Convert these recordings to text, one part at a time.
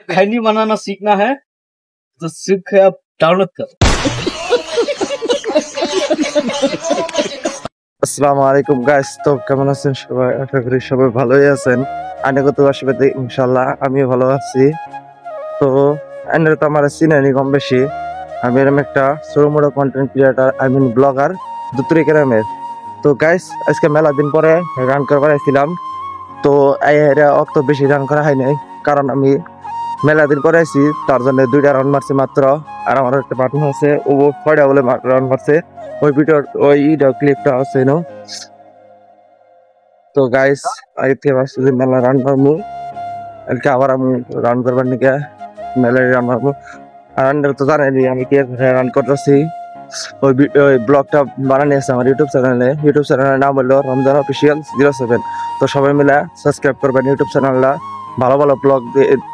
खैनी बनाना सीखना है तो सीख अब डाउनलोड कर। আসসালামু আলাইকুম গাইস, তো কেমন আছেন সবাই? আশা করি সবাই ভালোই আছেন। আইনগত আশীর্বাদে ইনশাআল্লাহ আমিও ভালো আছি। তো আইনের তো আমার চিনেনি কম বেশি। আমি এরকম একটা ছোটমোটো content creator, I mean blogger Duturi গ্রামের। তো গাইস আজকে মেলা দিন পরে রান করবার আসছিলাম। তো এরা অত বেশি রান করা হয় নাই, কারণ আমি মেলা দিন পরে আইছি, তার জন্য 2টা রান মারছি মাত্র। আর আমার একটা পার্টনার আছে, ও 6টা বলে রান মারছে। ওই ভিডিওর ওই ক্লিপটা আছে নো। তো গাইস আগে থেকে ভাবছি যে মেলা রান মারবো, কালকে আবার আমি রান করবার নিকে মেলায় রান মারবো। আর রানটা তো জানেনি আমি কি রান করতেছি। ওই ব্লগটা বানানি আছে আমার ইউটিউব চ্যানেলের নাম হলো রমজান অফিসিয়াল 07। তো সবাই মিলে সাবস্ক্রাইব করবেন ইউটিউব চ্যানেলটা। ভালো ভালো ব্লগ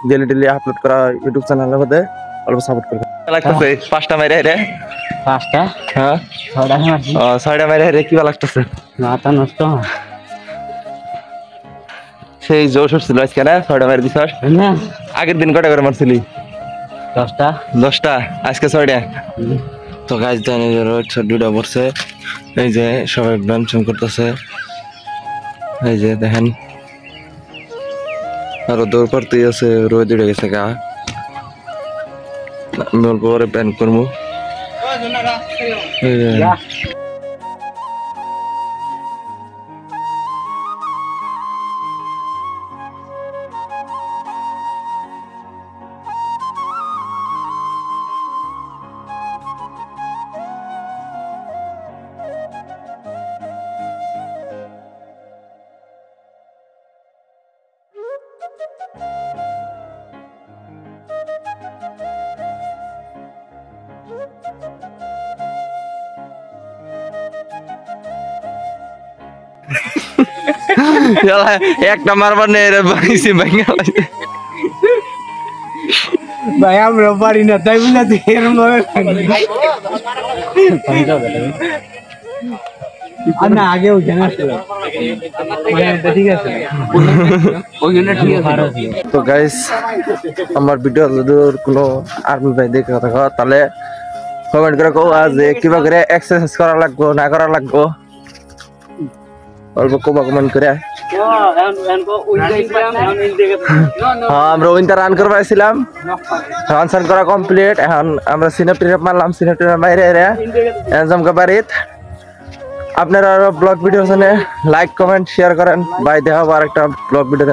ডেলি আপলোড করা ইউটিউব চ্যানেলের মধ্যে অল্প সাপোর্ট করবেন। লাগতেছে 5টা মেরে রে, 5টা হ্যাঁ 6টা মারছি। 6টা মেরে রে, কি ভালো লাগতেছে? মাথা নষ্ট সেই জোশ হচ্ছিল আজকে না? 6টা মেরে দিছস না? আগের দিন কটা করে মারছিলি? 10টা আজকে 6টা। তো গাছ জানি দুটা পড়ছে, এই যে সবাই ব্যায়াম করতেছে, এই যে দেখেন আরো দৌড় করতেই আছে। রোদ উঠে গেছে গা, আমি অল্প করে প্যান করবো। একটা মারবার নেই রে ভাই, আমরা পারি না তাই বলে না আগে ওইখানে ঠিক আছে। তো গাইস আমার ভিডিও যদি কোনো আর্মি ভাই দেখে থাকো তাহলে কমেন্ট করে কও যে কিবা করে এক্সারসাইজ করা লাগবো না করা লাগবো, অল্প কমেন্ট করে। আমরা উইন্টার রান করবার আসছিলাম, রান করা কমপ্লিট। এখন আমরা সিনেপ্রি মারলাম, সিনেপ্রি বাইরে জমকা বাড়িত। আপনারা আরো blog video like comment share করেন। বাই, দেখা আবার একটা ব্লগ ভিডিও।